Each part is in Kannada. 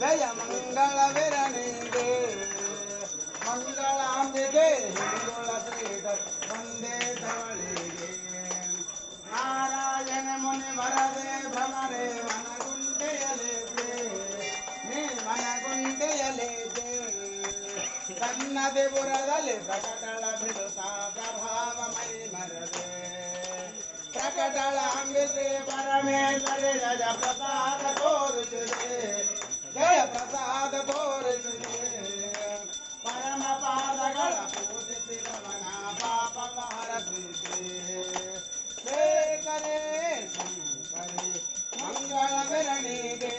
ಜಯ ಮಂಗಳ ವಿರಣಿಗೆ ಮಂಗಳಾಂಬಿಗೆ ಹಿಂದುಳ ಪೀಠ ಒಂದೇ ಧವಳಿಗೆ ನಾರಾಯಣ ಮುನಿ ವರದೆ ಭ್ರಮರೆ ಮನಗುಂಡೆಯಲೇದೆ ನೀ ಮನಗುಂಡೆಯಲೇದೆ ಸನ್ನದಿಪುರದಲ್ಲಿ ಪ್ರಕಟಳ ಬಿಡುತ್ತಾ ಪ್ರಭಾವ ಮೈ ಮರದೆ ಪ್ರಕಟಳ ಅಂಬಿಕೆ ಪರಮೇಶ್ವರಿ ಜಯ ಪ್ರಸಾದ ತೋರಿಸಿದೆ ಜಯ ಪ್ರಸಾದ ತೋರಿಸಿದೆ ಪರಮ ಪಾದಗಳ ಪೂಜಿಸಿದವನ ಪಾಪ ಹರಸಿದೆ ಶೇಖರೇ ಶಂಕರಿ ಮಂಗಳ ವಿರಣಿಗೆ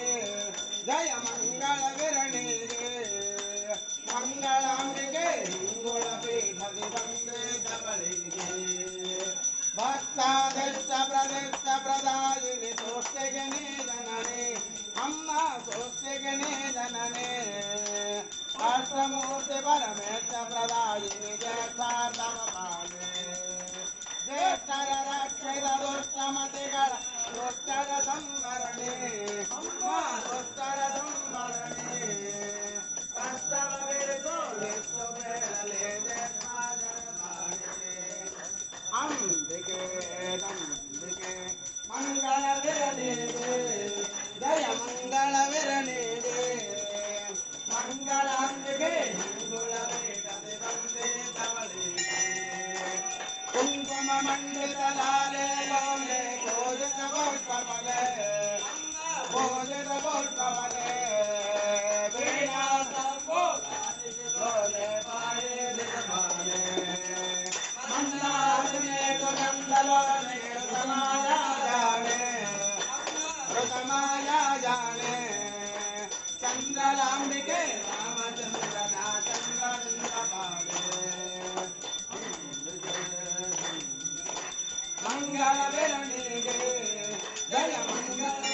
ಜಯ ಮಂಗಳ ವಿರಣಿಗೆ ಮಂಗಳಾಂಬಿಕೆ ಹಿಂಗುಳ ಪೀಠದಿ ಬಂದೇ ಧವಳಿಗೆ ಭಕ್ತಾದಷ್ಟ ಪ್ರದಷ್ಟ ಪ್ರದಾಯಿನಿ ಸೋಷ್ಟಿಗೆ ನೀ ಜನನೇ ಅಮ್ಮ ಸೋಷ್ಟಿಗೆ ನೀ ಜನನೇ ಅಷ್ಟಮೂರ್ತಿ ಪರಮೇಶ ಪ್ರದಾಯಿನಿ ಜ್ಯೇಷ್ಠಾರ್ಥವ ಪಾಲೆ ಜ್ಯೇಷ್ಠರ ರಕ್ಷಿತ ದುಷ್ಟಮತಿಗಳ ದುಷ್ಟರ ಸಂವರಣೆ ಅಮ್ಮ ದುಷ್ಟರ ಸಂವರಣೆ ಕಷ್ಟವ ಬಿಡಿಸೋ ಬೇಡಲೇ ಅಂಬಿಕೆ ನಂಬಿಕೆ ಮಂಗಳ ವಿರಣಿಗೆ ಜಯ ಮಂಗಳ ವಿರಣಿಗೆ ಮಂಗಳಾಂಬಿಕೆ ಹಿಂದುಳ ಪೀಠದಿ ಬಂದೇ ಧವಳಿಗೆ ಕುಂಕುಮ ಮಂಡಿತ ಲಾಲೆ ಲೋಲೆ ಭೋಜಿತ ಪೌಷ್ಪಫಲೆ ಭೋಜಿತ ಪೌಷ್ಪಫಲೆ ಲೋಲೆ ಪಾಯೆ ದಿಗಮಾಲೆ ಋತಮಾಯಾ ಜಾಣೆ ಚಂದ್ರಲಾಂಬಿಕೆ ರಾಮಚಂದ್ರನ ಚಂದ್ರನಿಂದ ಬಾಳೆ ಮಂಗಳ ವಿರಣಿಗೆ ಜಯ ಮಂಗಳ